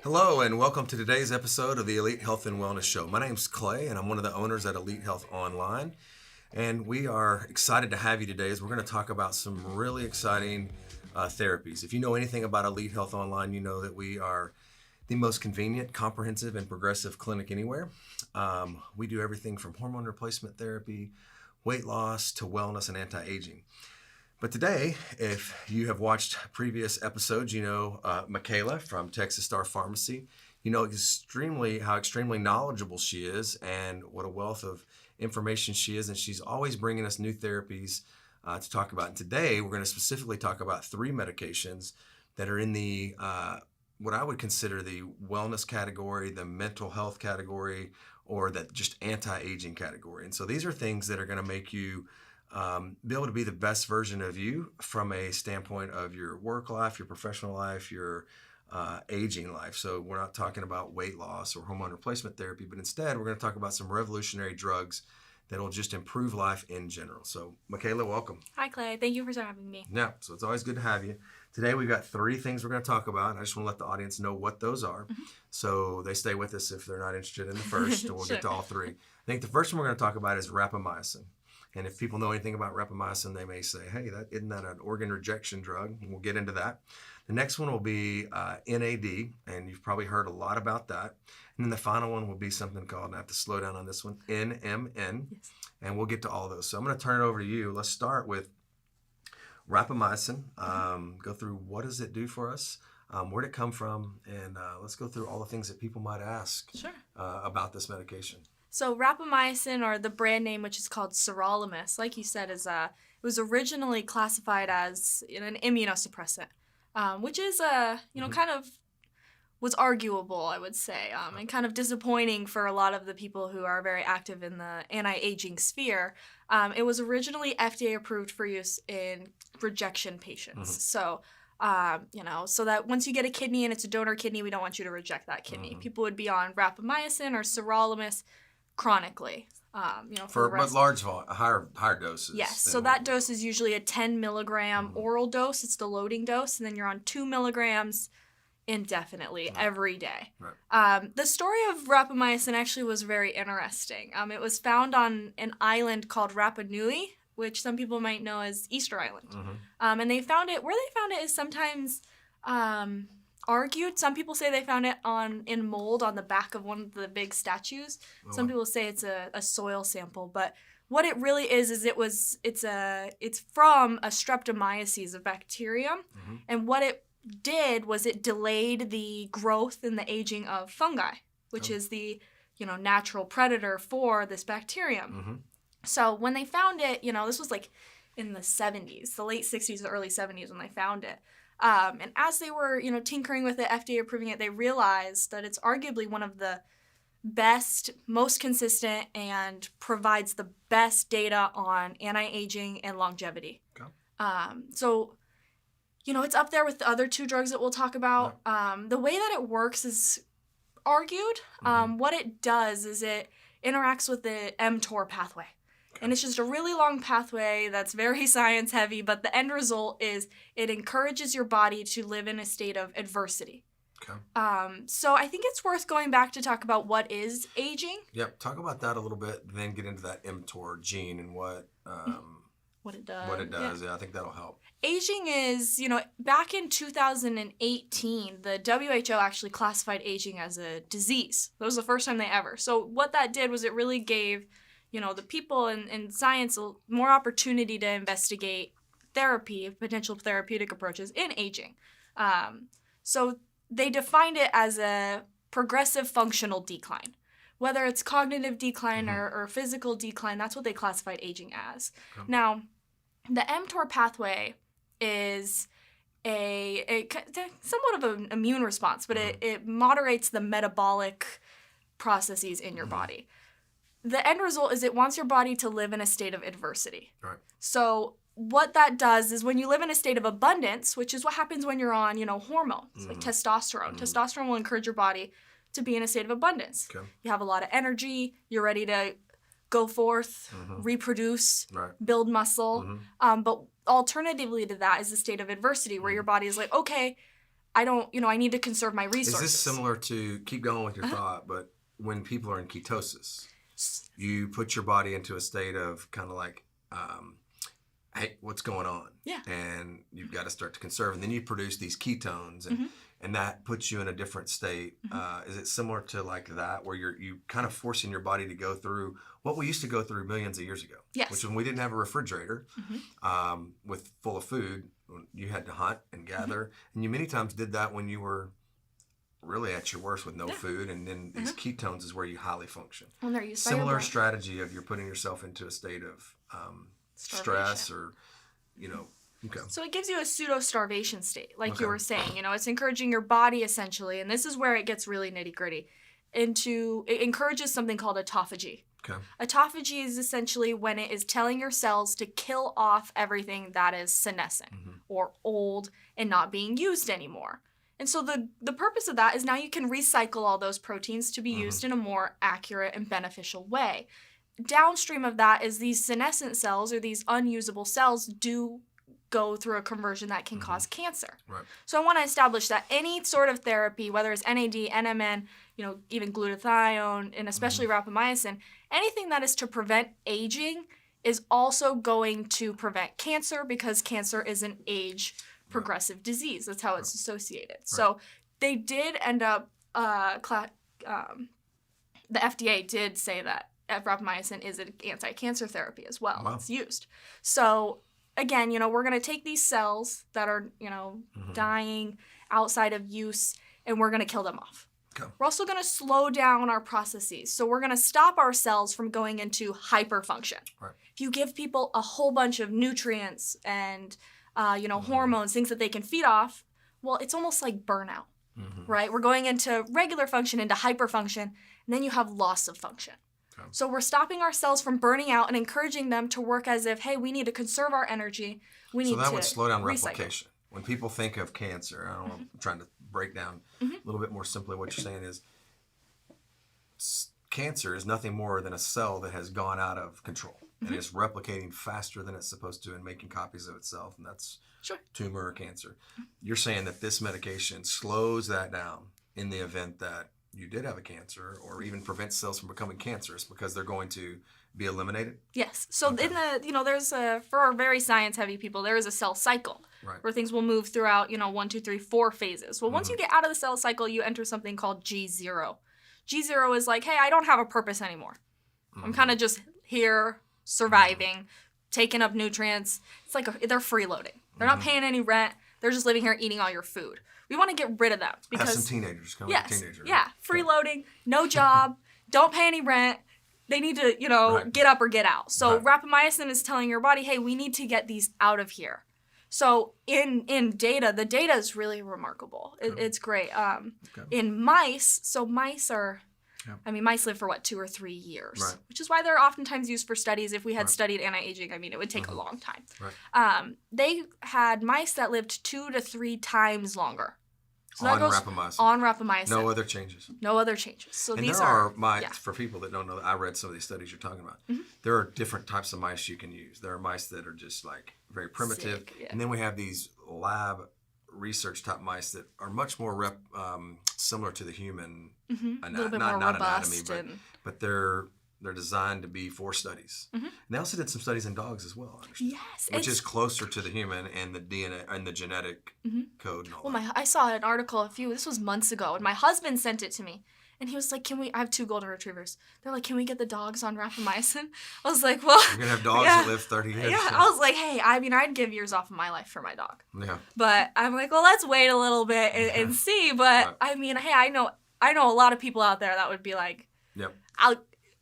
Hello and welcome to today's episode of the Elite Health and Wellness Show. My name's Clay and I'm one of the owners at Elite Health Online. And we are excited to have you today as we're going to talk about some really exciting therapies. If you know anything about Elite Health Online, you know that we are the most convenient, comprehensive, and progressive clinic anywhere. We do everything from hormone replacement therapy, weight loss, to wellness and anti-aging. But today, if you have watched previous episodes, you know Makayla from Texas Star Pharmacy. You know how extremely knowledgeable she is and what a wealth of information she is. And she's always bringing us new therapies to talk about. And today, we're going to specifically talk about 3 medications that are in the what I would consider the wellness category, the mental health category, or that just anti-aging category. And so these are things that are going to make you be able to be the best version of you from a standpoint of your work life, your professional life, your aging life. So we're not talking about weight loss or hormone replacement therapy, but instead we're going to talk about some revolutionary drugs that will just improve life in general. So Makayla, welcome. Hi Clay, thank you for having me. Yeah, so it's always good to have you. Today we've got 3 things we're going to talk about, and I just want to let the audience know what those are. So they stay with us if they're not interested in the first, and we'll Sure. get to all 3. I think the first one we're going to talk about is Rapamycin. And if people know anything about Rapamycin, they may say, hey, isn't that an organ rejection drug? And we'll get into that. The next one will be NAD, and you've probably heard a lot about that. And then the final one will be something called, and I have to slow down on this one, NMN. Yes. And we'll get to all of those. So I'm going to turn it over to you. Let's start with Rapamycin. Go through what does it do for us? Where'd it come from? And let's go through all the things that people might ask about this medication. So Rapamycin, or the brand name, which is called sirolimus, like you said, is it was originally classified as an immunosuppressant, which is kind of was arguable, I would say, and kind of disappointing for a lot of the people who are very active in the anti-aging sphere. It was originally FDA approved for use in rejection patients. So so that once you get a kidney and it's a donor kidney, we don't want you to reject that kidney. People would be on Rapamycin or sirolimus chronically, for the rest. But higher doses. Yes, so that dose is usually a 10 milligram oral dose. It's the loading dose, and then you're on 2 milligrams indefinitely every day. Right. The story of Rapamycin actually was very interesting. It was found on an island called Rapa Nui, which some people might know as Easter Island. And where they found it is sometimes argued. Some people say they found it in mold on the back of one of the big statues. Some people say it's a soil sample, but what it really is it's from a streptomyces, a bacterium, and what it did was it delayed the growth and the aging of fungi, which is the natural predator for this bacterium. So when they found it, this was like in the 70s, the late 60s, the early 70s when they found it. And as they were, tinkering with it, FDA approving it, they realized that it's arguably one of the best, most consistent, and provides the best data on anti-aging and longevity. Okay. So, it's up there with the other 2 drugs that we'll talk about. The way that it works is argued. What it does is it interacts with the mTOR pathway. And it's just a really long pathway that's very science heavy, but the end result is it encourages your body to live in a state of adversity. Okay. So I think it's worth going back to talk about what is aging. Yep. Talk about that a little bit, then get into that mTOR gene and what it does. What it does. Yeah, I think that'll help. Aging is, back in 2018, the WHO actually classified aging as a disease. That was the first time they ever. So what that did was it really gave the people in science more opportunity to investigate potential therapeutic approaches in aging. So they defined it as a progressive functional decline. Whether it's cognitive decline or physical decline, that's what they classified aging as. Okay. Now, the mTOR pathway is a somewhat of an immune response, but it moderates the metabolic processes in your body. The end result is it wants your body to live in a state of adversity. Right. So what that does is when you live in a state of abundance, which is what happens when you're on, hormones, like testosterone. Testosterone will encourage your body to be in a state of abundance. Okay. You have a lot of energy. You're ready to go forth, reproduce, build muscle. But alternatively to that is a state of adversity where your body is like, okay, I don't, I need to conserve my resources. Is this similar to, keep going with your thought, but when people are in ketosis, you put your body into a state of kind of like, hey, what's going on? Yeah. And you've got to start to conserve. And then you produce these ketones, and that puts you in a different state. Is it similar to like that, where you kind of forcing your body to go through what we used to go through millions of years ago? Yes. Which when we didn't have a refrigerator with full of food, you had to hunt and gather. And you many times did that when you were really at your worst with no food, and then these ketones is where you highly function. When they're used Similar strategy of you're putting yourself into a state of stress or, okay. So it gives you a pseudo-starvation state, like you were saying. It's encouraging your body, essentially, and this is where it gets really nitty-gritty, it encourages something called autophagy. Okay. Autophagy is essentially when it is telling your cells to kill off everything that is senescent or old and not being used anymore. And so the purpose of that is now you can recycle all those proteins to be used in a more accurate and beneficial way. Downstream of that is these senescent cells, or these unusable cells, do go through a conversion that can cause cancer. Right. So I want to establish that any sort of therapy, whether it's NAD, NMN, even glutathione, and especially rapamycin, anything that is to prevent aging is also going to prevent cancer, because cancer is an age progressive disease. That's how it's associated. Right. So they did end up, the FDA did say that rapamycin is an anti-cancer therapy as well. Wow. It's used. So again, we're going to take these cells that are, dying outside of use, and we're going to kill them off. Okay. We're also going to slow down our processes. So we're going to stop our cells from going into hyperfunction. Right. If you give people a whole bunch of nutrients and, hormones, things that they can feed off, well, it's almost like burnout, right? We're going into regular function, into hyperfunction, and then you have loss of function. Okay. So we're stopping our cells from burning out and encouraging them to work as if, hey, we need to conserve our energy. So that would slow down replication. When people think of cancer, I don't know, I'm trying to break down a little bit more simply what you're saying is cancer is nothing more than a cell that has gone out of control and is replicating faster than it's supposed to and making copies of itself, and that's tumor or cancer. You're saying that this medication slows that down in the event that you did have a cancer, or even prevents cells from becoming cancerous because they're going to be eliminated? Yes. So in the, there's for our very science-heavy people, there is a cell cycle where things will move throughout, 1, 2, 3, 4 phases. Well, once you get out of the cell cycle, you enter something called G0. G0 is like, hey, I don't have a purpose anymore. I'm kind of just here, surviving, taking up nutrients. It's like they're freeloading. They're not paying any rent. They're just living here eating all your food. We want to get rid of them because have some teenagers, kind of like teenagers. Right? Yeah, freeloading, no job, don't pay any rent. They need to, get up or get out. So rapamycin is telling your body, hey, we need to get these out of here. So in data, the data is really remarkable. It's great. In mice, so mice are, mice live for 2 or 3 years, which is why they're oftentimes used for studies. If we had studied anti-aging, it would take a long time. Right. They had mice that lived 2 to 3 times longer. So on rapamycin. On rapamycin. No other changes. No other changes. So and these there are mice, for people that don't know, I read some of these studies you're talking about. There are different types of mice you can use. There are mice that are just like very primitive. And then we have these lab research type mice that are much more similar to the human anatomy. Not anatomy, but they're designed to be for studies. And they also did some studies in dogs as well, I understand. Yes. Which is closer to the human and the DNA and the genetic code and all that. I saw an article this was months ago, and my husband sent it to me. And he was like, I have 2 golden retrievers. They're like, can we get the dogs on rapamycin? I was like, well. You're going to have dogs that live 30 years. Yeah, I was like, hey, I'd give years off of my life for my dog. Yeah. But I'm like, well, let's wait a little bit and see. But, hey, I know a lot of people out there that would be like,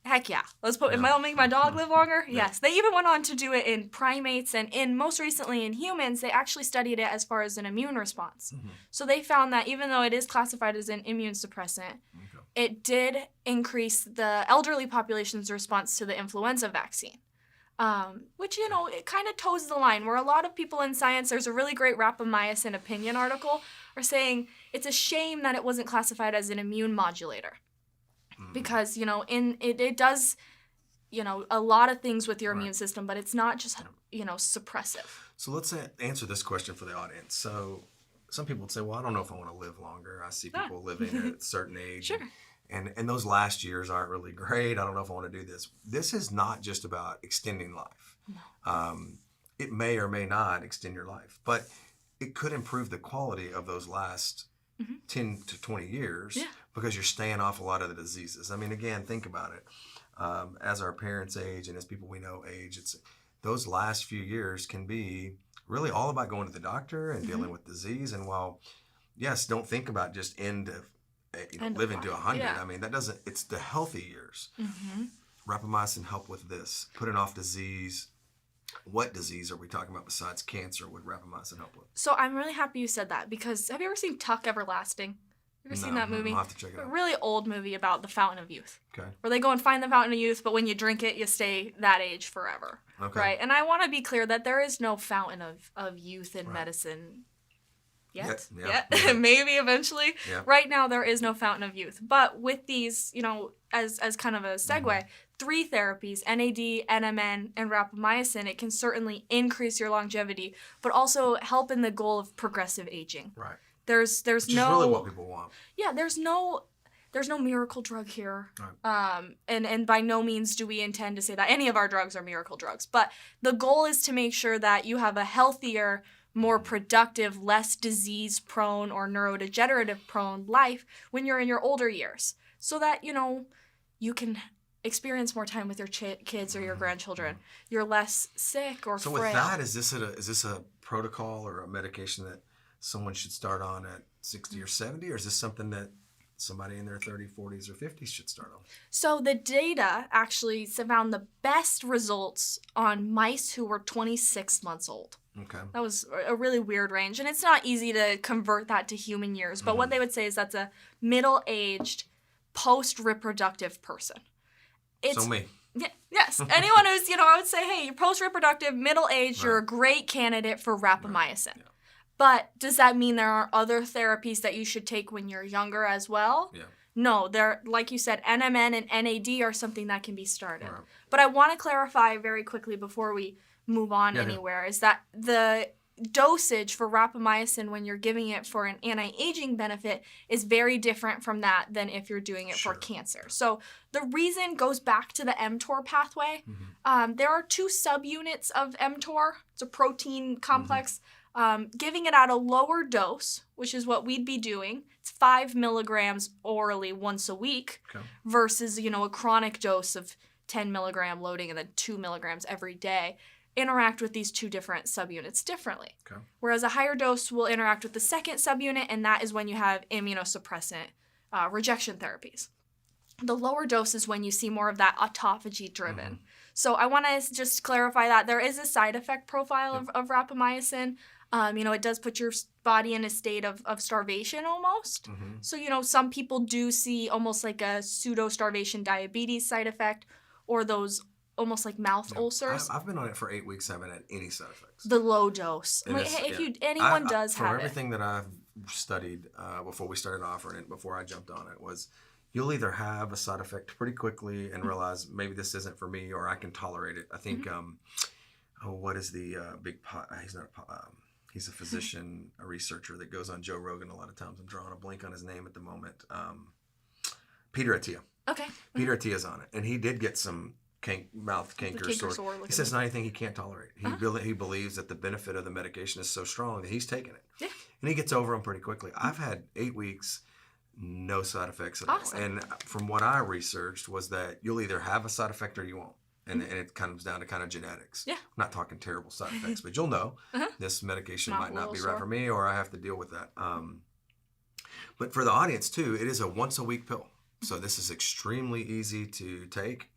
heck yeah. Let's make my dog live longer? Yes. They even went on to do it in primates, and most recently in humans, they actually studied it as far as an immune response. So they found that even though it is classified as an immune suppressant, it did increase the elderly population's response to the influenza vaccine. Which, it kind of toes the line where a lot of people in science, there's a really great rapamycin opinion article, are saying it's a shame that it wasn't classified as an immune modulator. Because, it does, a lot of things with your immune system, but it's not just, suppressive. So let's answer this question for the audience. So some people would say, well, I don't know if I want to live longer. I see people living at a certain age. Sure. And those last years aren't really great. I don't know if I want to do this. This is not just about extending life. No. It may or may not extend your life, but it could improve the quality of those last 10 to 20 years because you're staying off a lot of the diseases. I mean, again, think about it. As our parents age and as people we know age, it's those last few years can be really all about going to the doctor and dealing with disease. And while, yes, don't think about just living to 100. Yeah. I mean, it's the healthy years. Rapamycin help with this, putting off disease. What disease are we talking about besides cancer would rapamycin help with? So I'm really happy you said that because have you ever seen Tuck Everlasting? You ever seen that movie? I'll have to check it out. A really old movie about the Fountain of Youth. Okay. Where they go and find the Fountain of Youth, but when you drink it, you stay that age forever. Okay. Right? And I want to be clear that there is no fountain of youth in medicine yet. Yeah. Maybe eventually. Yeah. Right now, there is no fountain of youth. But with these, as kind of a segue, 3 therapies, NAD, NMN, and rapamycin, it can certainly increase your longevity, but also help in the goal of progressive aging. Right. There's Which no is really what people want. Yeah, there's no miracle drug here. Right. And by no means do we intend to say that any of our drugs are miracle drugs. But the goal is to make sure that you have a healthier, more productive, less disease-prone or neurodegenerative-prone life when you're in your older years. So that, you can experience more time with your kids or your grandchildren. You're less sick or frail. So with that, is this a protocol or a medication that someone should start on at 60 or 70? Or is this something that somebody in their 30s, 40s, or 50s should start on? So the data actually found the best results on mice who were 26 months old. Okay. That was a really weird range. And it's not easy to convert that to human years. But what they would say is that's a middle-aged, post-reproductive person. So me. Yeah, yes. Anyone who's, I would say, hey, you're post-reproductive, middle-aged, you're a great candidate for rapamycin. Yeah. But does that mean there are other therapies that you should take when you're younger as well? Yeah. No, they're, like you said, NMN and NAD are something that can be started. Right. But I want to clarify very quickly before we move on anywhere is that the dosage for rapamycin when you're giving it for an anti-aging benefit is very different from that than if you're doing it for cancer. So the reason goes back to the mTOR pathway. There are 2 subunits of mTOR. It's a protein complex. Giving it at a lower dose, which is what we'd be doing, it's 5 milligrams orally once a week versus, a chronic dose of 10 milligram loading and then 2 milligrams every day, interact with these 2 different subunits differently. Okay. Whereas a higher dose will interact with the second subunit, and that is when you have immunosuppressant rejection therapies. The lower dose is when you see more of that autophagy driven. So I want to just clarify that there is a side effect profile of rapamycin. It does put your body in a state of starvation almost. So, some people do see almost like a pseudo-starvation diabetes side effect or those almost like mouth ulcers. I've been on it for 8 weeks. I haven't had any side effects. The low dose. If anyone does have it. From everything that I've studied before we started offering it, before I jumped on it, was you'll either have a side effect pretty quickly and realize maybe this isn't for me or I can tolerate it. I think, what is the big pot? He's not a pot. He's a physician, a researcher that goes on Joe Rogan a lot of times. I'm drawing a blank on his name at the moment. Peter Attia. Okay. Peter Attia's on it. And he did get some mouth canker sore. He says not anything he can't tolerate. He believes that the benefit of the medication is so strong that he's taking it. Yeah. And he gets over them pretty quickly. I've had 8 weeks, no side effects at all. And from what I researched was that you'll either have a side effect or you won't. And it comes down to kind of genetics. Yeah. I'm not talking terrible side effects, but you'll know this medication might not be right for me or I have to deal with that. But for the audience too, it is a once a week pill. So this is extremely easy to take.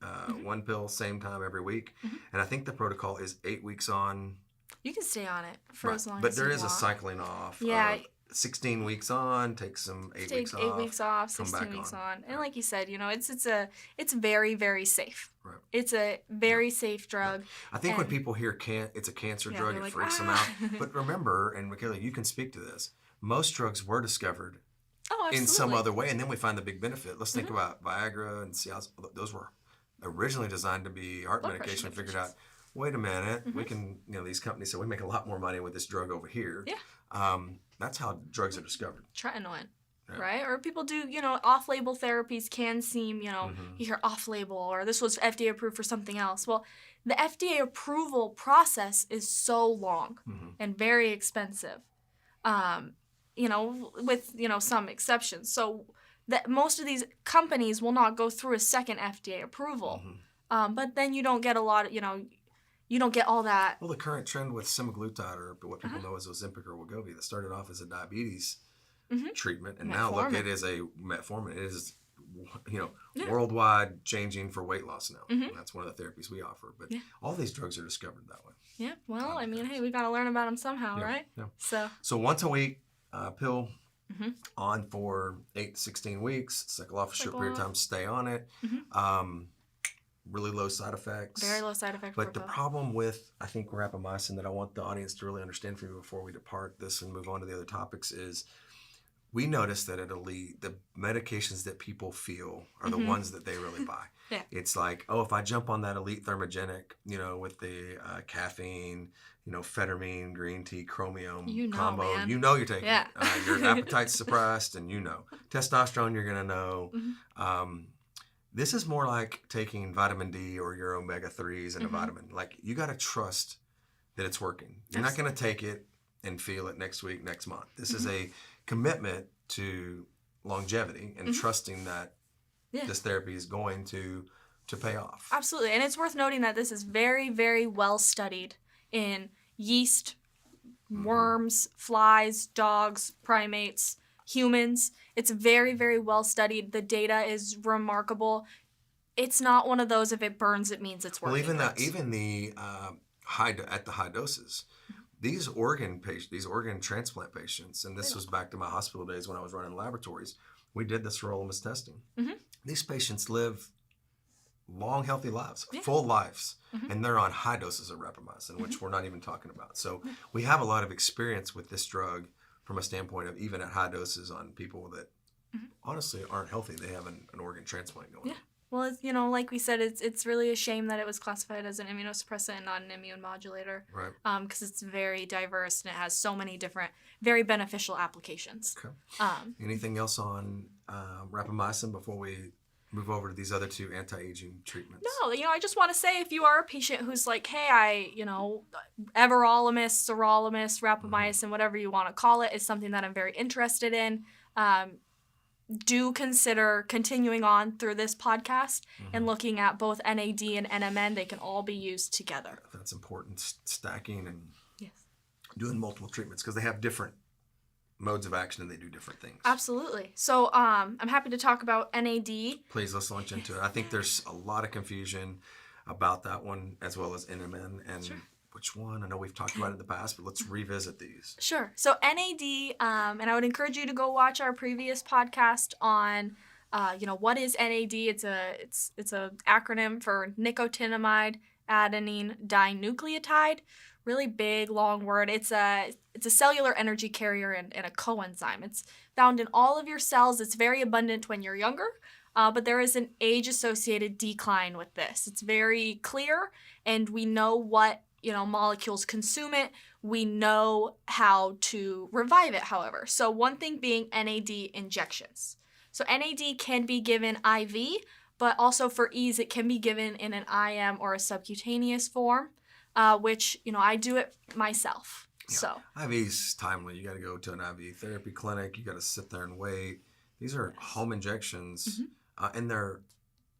1 pill, same time every week. And I think the protocol is 8 weeks on. You can stay on it for as long as you want. But there is a cycling off. Yeah. 16 weeks on, take some 8 weeks off. 8 weeks off, 16 weeks on. And like you said, it's very, very safe. Right. It's a very safe drug. I think when people hear it's a cancer drug, it freaks them out. But remember, and Makayla, you can speak to this, most drugs were discovered in some other way, and then we find the big benefit. Let's think about Viagra and Cialis. Those were originally designed to be heart medication. We figured out, wait a minute, we can, these companies said we make a lot more money with this drug over here. Yeah. that's how drugs are discovered. Tretinoin. Yeah. Right? Or people do, off-label therapies can seem, you hear off-label or this was FDA approved for something else. Well, the FDA approval process is so long and very expensive, with, some exceptions. So that most of these companies will not go through a second FDA approval. But then you don't get a lot of, you don't get all that. Well, the current trend with semaglutide, or what people know as Ozempic or Wegovy, that started off as a diabetes treatment, and now look, it is a metformin. It is, worldwide changing for weight loss now. That's one of the therapies we offer. But all these drugs are discovered that way. Yeah. Well, hey, we got to learn about them somehow, right? Yeah. So once a week, pill on for 8 to 16 weeks. Cycle off a short period of time. Stay on it. Really low side effects. Very low side effect But the profile. problem with, I think, rapamycin that I want the audience to really understand from you before we depart this and move on to the other topics is we notice that at Elite, the medications that people feel are the ones that they really buy. It's like, if I jump on that Elite Thermogenic, with the caffeine, phetamine, green tea, chromium combo, man. You're taking it. Your appetite's suppressed, and testosterone, you're going to know. This is more like taking vitamin D or your omega-3s and a vitamin. Like, you got to trust that it's working. You're not going to take it and feel it next week, next month. This is a commitment to longevity and trusting that this therapy is going to pay off. Absolutely. And it's worth noting that this is very, very well studied in yeast, worms, flies, dogs, primates, humans. It's very, very well studied. The data is remarkable. It's not one of those, if it burns, it means it's working. Well, even the at the high doses, these organ transplant patients, and this was back to my hospital days when I was running laboratories, we did the sirolimus testing. These patients live long, healthy lives, full lives, and they're on high doses of rapamycin, which we're not even talking about. So we have a lot of experience with this drug from a standpoint of even at high doses on people that honestly aren't healthy. They have an organ transplant going on. Well, it's, like we said, it's really a shame that it was classified as an immunosuppressant and not an immune modulator. Right. Because it's very diverse and it has so many different, very beneficial applications. Okay. Anything else on rapamycin before we move over to these other two anti-aging treatments? No, I just want to say, if you are a patient who's like, hey, everolimus, sirolimus, rapamycin, whatever you want to call it, is something that I'm very interested in. Do consider continuing on through this podcast and looking at both NAD and NMN. They can all be used together. That's important. Stacking and doing multiple treatments because they have different modes of action and they do different things. Absolutely. So I'm happy to talk about NAD. Please, let's launch into it. I think there's a lot of confusion about that one as well as NMN and which one. I know we've talked about it in the past, but let's revisit these. Sure. So NAD, and I would encourage you to go watch our previous podcast on, what is NAD? It's a acronym for Nicotinamide Adenine Dinucleotide. Really big, long word. It's a cellular energy carrier and a coenzyme. It's found in all of your cells. It's very abundant when you're younger, but there is an age-associated decline with this. It's very clear, and we know what molecules consume it. We know how to revive it, however. So one thing being NAD injections. So NAD can be given IV, but also for ease, it can be given in an IM or a subcutaneous form, which, I do it myself. Yeah. So IV's timely. You got to go to an IV therapy clinic. You got to sit there and wait. These are home injections, and they're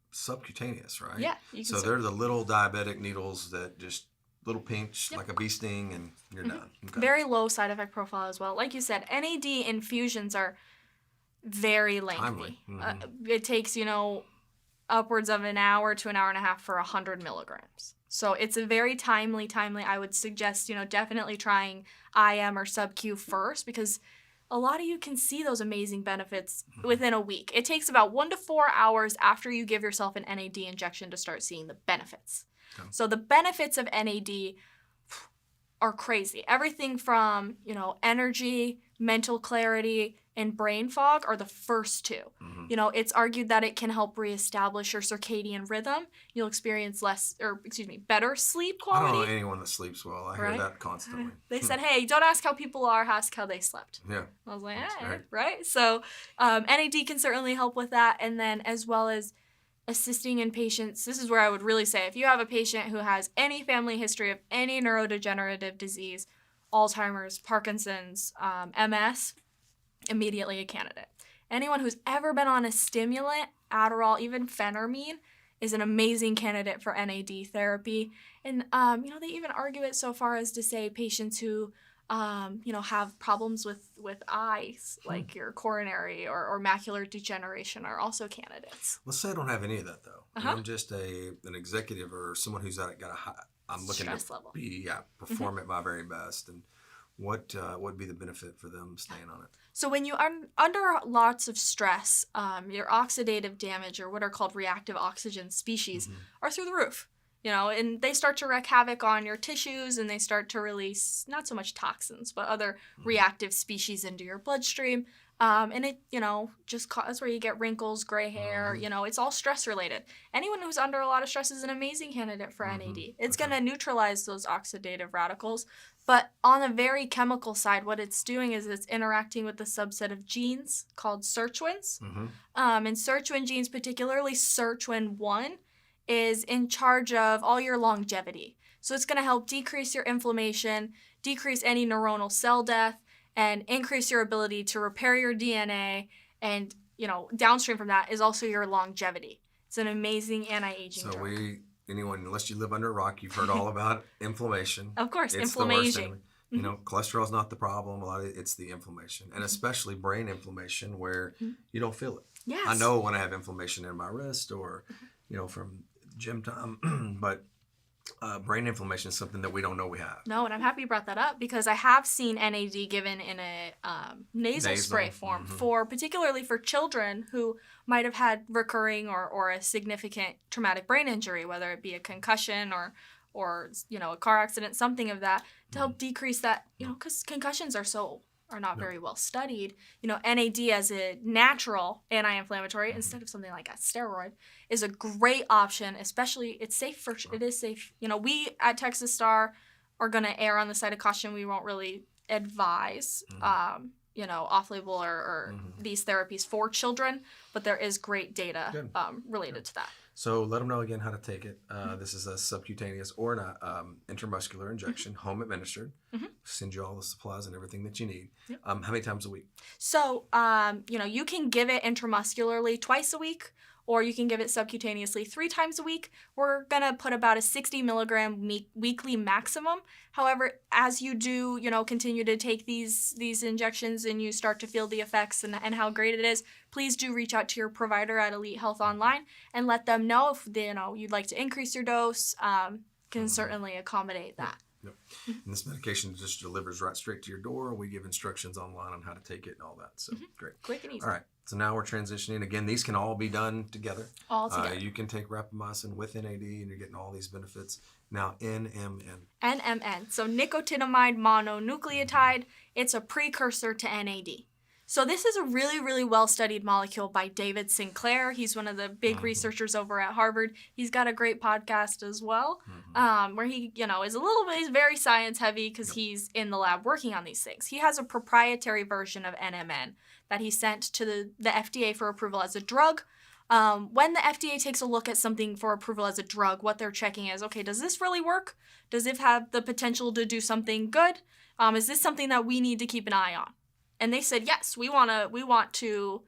subcutaneous, right? Yeah. So they're the little diabetic needles that just little pinch, like a bee sting, and you're done. Okay. Very low side effect profile as well. Like you said, NAD infusions are very lengthy. It takes, upwards of an hour to an hour and a half for 100 milligrams. So it's a very timely. I would suggest, definitely trying IM or sub-Q first, because a lot of you can see those amazing benefits within a week. It takes about 1 to 4 hours after you give yourself an NAD injection to start seeing the benefits. Okay. So the benefits of NAD, are crazy. Everything from, energy, mental clarity, and brain fog are the first two. It's argued that it can help reestablish your circadian rhythm. You'll experience better sleep quality. I don't know anyone that sleeps well. I hear that constantly. They said, hey, don't ask how people are, ask how they slept. Yeah. I was like, right? So NAD can certainly help with that. And then as well as assisting in patients, this is where I would really say, if you have a patient who has any family history of any neurodegenerative disease, Alzheimer's, Parkinson's, MS, immediately a candidate. Anyone who's ever been on a stimulant, Adderall, even phentermine, is an amazing candidate for NAD therapy. And, they even argue it so far as to say patients who, have problems with eyes, like your coronary or macular degeneration, are also candidates. Let's say I don't have any of that, though. I'm just an executive or someone who's got a high, I'm looking stress to level. Perform at my very best. And what would be the benefit for them staying on it? So when you are under lots of stress, your oxidative damage, or what are called reactive oxygen species, are through the roof. And they start to wreak havoc on your tissues, and they start to release not so much toxins, but other reactive species into your bloodstream. And it, that's where you get wrinkles, gray hair, it's all stress related. Anyone who's under a lot of stress is an amazing candidate for NAD. It's going to neutralize those oxidative radicals. But on the very chemical side, what it's doing is it's interacting with a subset of genes called sirtuins. And sirtuin genes, particularly sirtuin-1, is in charge of all your longevity. So it's going to help decrease your inflammation, decrease any neuronal cell death, and increase your ability to repair your DNA. And, downstream from that is also your longevity. It's an amazing anti-aging drug. Unless you live under a rock, you've heard all about inflammation. Of course, it's inflammation. Cholesterol's not the problem. A lot of it's the inflammation, and especially brain inflammation where you don't feel it. Yes. I know when I have inflammation in my wrist or, from gym time, but brain inflammation is something that we don't know we have. No, and I'm happy you brought that up because I have seen NAD given in a nasal spray form particularly for children who might have had recurring or a significant traumatic brain injury, whether it be a concussion or a car accident, something of that, to help decrease that, because concussions are not very well studied. NAD as a natural anti-inflammatory instead of something like a steroid is a great option, especially it is safe. We at Texas Star are going to err on the side of caution. We won't really advise, off-label or these therapies for children, but there is great data related to that. So let them know again how to take it. This is a subcutaneous or an intramuscular injection, home administered. Send you all the supplies and everything that you need. Yep. How many times a week? So, you can give it intramuscularly twice a week, or you can give it subcutaneously 3 times a week. We're going to put about a 60 milligram weekly maximum. However, as you do, continue to take these injections and you start to feel the effects and how great it is, please do reach out to your provider at Elite Health Online and let them know if you'd like to increase your dose. Can certainly accommodate that. Yep. And this medication just delivers right straight to your door. We give instructions online on how to take it and all that. So great. Quick and easy. All right. So now we're transitioning. Again, these can all be done together. All together. You can take Rapamycin with NAD and you're getting all these benefits. Now NMN. NMN. So nicotinamide mononucleotide. It's a precursor to NAD. So this is a really, really well-studied molecule by David Sinclair. He's one of the big researchers over at Harvard. He's got a great podcast as well, where he, he's very science-heavy because he's in the lab working on these things. He has a proprietary version of NMN that he sent to the FDA for approval as a drug. When the FDA takes a look at something for approval as a drug, what they're checking is, okay, does this really work? Does it have the potential to do something good? Is this something that we need to keep an eye on? And they said, yes, we want to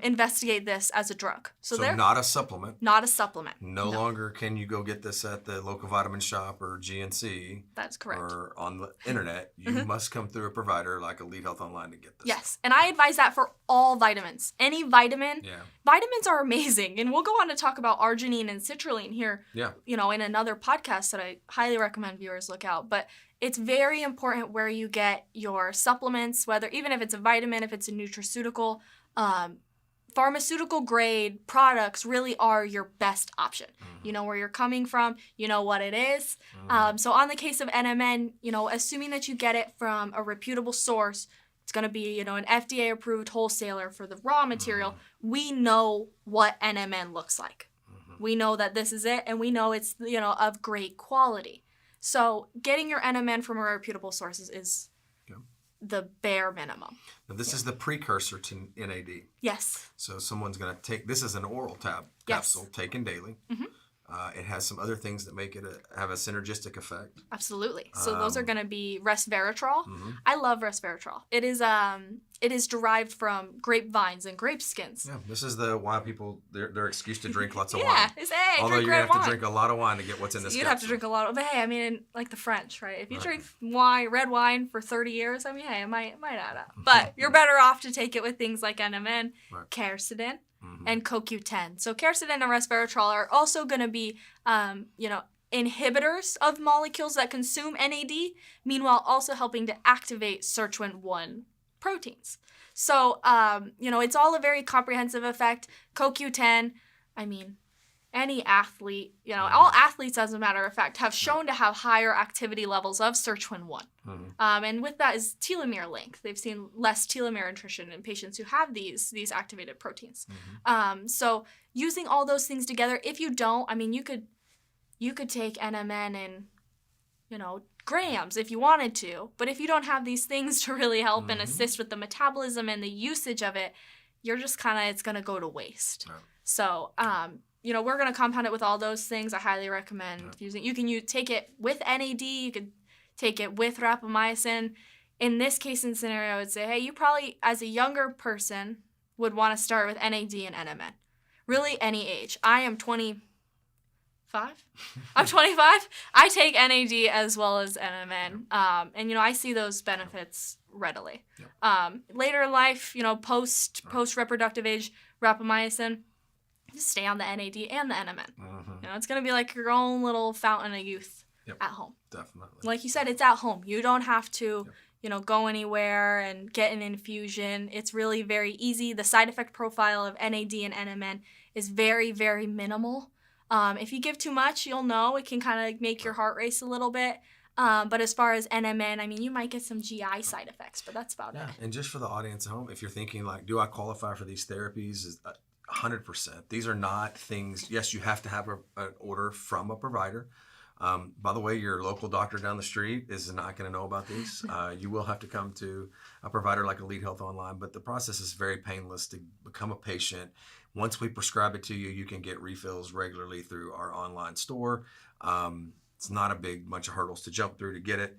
investigate this as a drug. So not a supplement. Not a supplement. No longer can you go get this at the local vitamin shop or GNC. That's correct. Or on the internet. You must come through a provider like Elite Health Online to get this. Yes, and I advise that for all vitamins. Any vitamin. Yeah. Vitamins are amazing. And we'll go on to talk about arginine and citrulline here, in another podcast that I highly recommend viewers look out. But it's very important where you get your supplements, even if it's a vitamin, if it's a nutraceutical, pharmaceutical grade products really are your best option. You know where you're coming from, you know what it is. So on the case of NMN, you know, assuming that you get it from a reputable source, it's going to be, you know, an FDA approved wholesaler for the raw material. We know what NMN looks like. We know that this is it, and we know it's, you know, of great quality. So getting your NMN from a reputable source is the bare minimum. Now, this is the precursor to NAD. Yes. So someone's going to take, this is an oral capsule taken daily. It has some other things that make it have a synergistic effect. Absolutely. So those are going to be resveratrol. I love resveratrol. It is derived from grapevines and grape skins. Yeah, this is why people, their excuse to drink lots of wine. Yeah, it's Although drink you're going red to have wine. to drink a lot of wine to get what's in this You'd capsule. have to drink a lot of, but hey, I mean, like the French, right? If you drink red wine for 30 years, I mean, hey, it might add up. But you're better off to take it with things like NMN, quercetin, and CoQ10. So quercetin and resveratrol are also going to be, you know, inhibitors of molecules that consume NAD, meanwhile also helping to activate SIRTWIN1 proteins. So, you know, it's all a very comprehensive effect. CoQ10, I mean, any athlete, you know, all athletes, as a matter of fact, have shown to have higher activity levels of SIRTWIN1. And with that is telomere length. They've seen less telomere attrition in patients who have these activated proteins. So using all those things together, if you don't, I mean, you could take NMN in, you know, grams if you wanted to, but if you don't have these things to really help and assist with the metabolism and the usage of it, you're just it's going to go to waste. So, you know, we're going to compound it with all those things. I highly recommend using. You can take it with NAD. You could take it with rapamycin. In this case and scenario, I would say, hey, you probably, as a younger person, would want to start with NAD and NMN. Really, any age. I am 25. I'm 25. I take NAD as well as NMN. And, you know, I see those benefits readily. Later in life, you know, post reproductive age, rapamycin, just stay on the NAD and the NMN. You know, it's going to be like your own little fountain of youth at home. Definitely. Like you said, it's at home. You don't have to, you know, go anywhere and get an infusion. It's really very easy. The side effect profile of NAD and NMN is very, very minimal. If you give too much, you'll know. It can kind of make your heart race a little bit. But as far as NMN, I mean, you might get some GI side effects, but that's about it. And just for the audience at home, if you're thinking like, do I qualify for these therapies? 100%. These are not things, yes, you have to have an order from a provider. By the way, your local doctor down the street is not going to know about these. You will have to come to a provider like Elite Health Online, but the process is very painless to become a patient. Once we prescribe it to you, you can get refills regularly through our online store. It's not a bunch of hurdles to jump through to get it.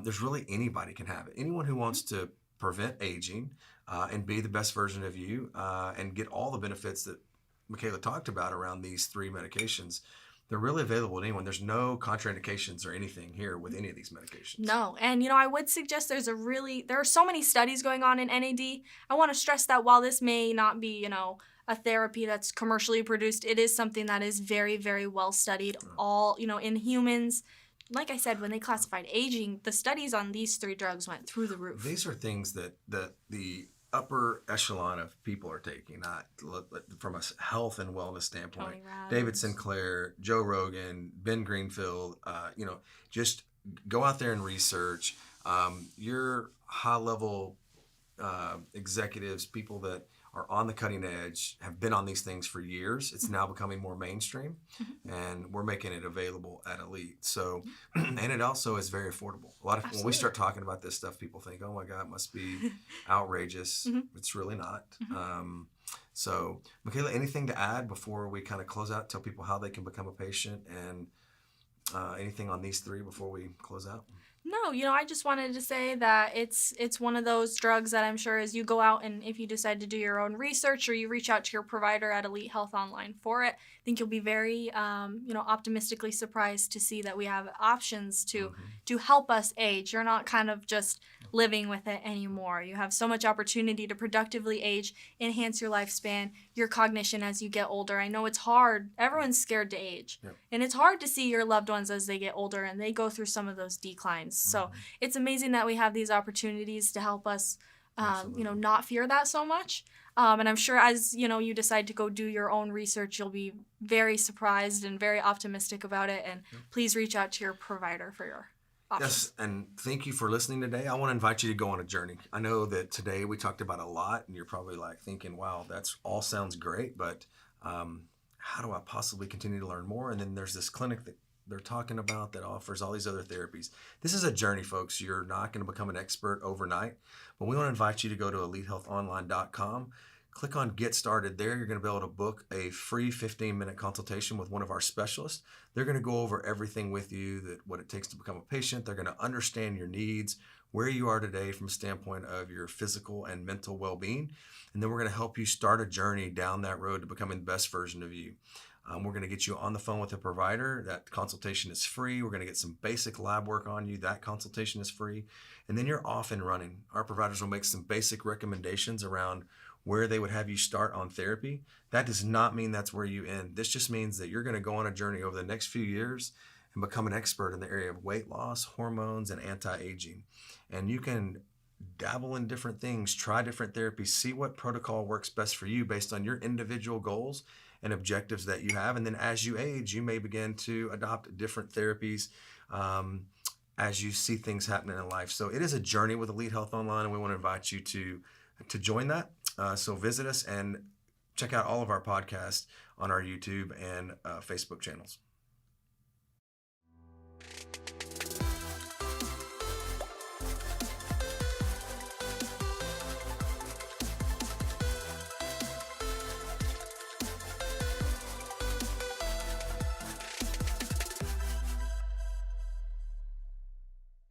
There's really anybody can have it. Anyone who wants to prevent aging and be the best version of you and get all the benefits that Makayla talked about around these 3 medications, they're really available to anyone. There's no contraindications or anything here with any of these medications. No, and you know, I would suggest there are so many studies going on in NAD. I want to stress that while this may not be, you know, a therapy that's commercially produced, it is something that is very, very well studied. All, you know, in humans. Like I said, when they classified aging, the studies on these 3 drugs went through the roof. These are things that the upper echelon of people are taking, not from a health and wellness standpoint. David Sinclair, Joe Rogan, Ben Greenfield, you know, just go out there and research. Your high-level executives, people that are on the cutting edge, have been on these things for years. It's now becoming more mainstream, and we're making it available at Elite. So, and it also is very affordable. A lot of when we start talking about this stuff, people think, "Oh my God, it must be outrageous." It's really not. So, Makayla, anything to add before we kind of close out? Tell people how they can become a patient, and anything on these 3 before we close out? No, you know, I just wanted to say that it's one of those drugs that I'm sure as you go out and if you decide to do your own research or you reach out to your provider at Elite Health Online for it, I think you'll be very, you know, optimistically surprised to see that we have options to help us age. You're not kind of just living with it anymore. You have so much opportunity to productively age, enhance your lifespan, your cognition as you get older. I know it's hard. Everyone's scared to age. And it's hard to see your loved ones as they get older and they go through some of those declines. So it's amazing that we have these opportunities to help us not fear that so much. And I'm sure as, you decide to go do your own research, you'll be very surprised and very optimistic about it. And please reach out to your provider for your options. Yes, and thank you for listening today. I want to invite you to go on a journey. I know that today we talked about a lot, and you're probably like thinking, wow, that's all sounds great, but how do I possibly continue to learn more? And then there's this clinic that they're talking about that offers all these other therapies. This is a journey, folks. You're not going to become an expert overnight, but we want to invite you to go to elitehealthonline.com. Click on Get Started there. You're going to be able to book a free 15-minute consultation with one of our specialists. They're going to go over everything with you, what it takes to become a patient. They're going to understand your needs, where you are today from a standpoint of your physical and mental well-being. And then we're going to help you start a journey down that road to becoming the best version of you. We're going to get you on the phone with a provider. That consultation is free. We're going to get some basic lab work on you. That consultation is free. And then you're off and running. Our providers will make some basic recommendations around where they would have you start on therapy. That does not mean that's where you end. This just means that you're going to go on a journey over the next few years and become an expert in the area of weight loss, hormones, and anti-aging. And you can dabble in different things, try different therapies, see what protocol works best for you based on your individual goals and objectives that you have. And then as you age, you may begin to adopt different therapies as you see things happening in life. So it is a journey with Elite Health Online, and we want to invite you to join that. So visit us and check out all of our podcasts on our YouTube and Facebook channels.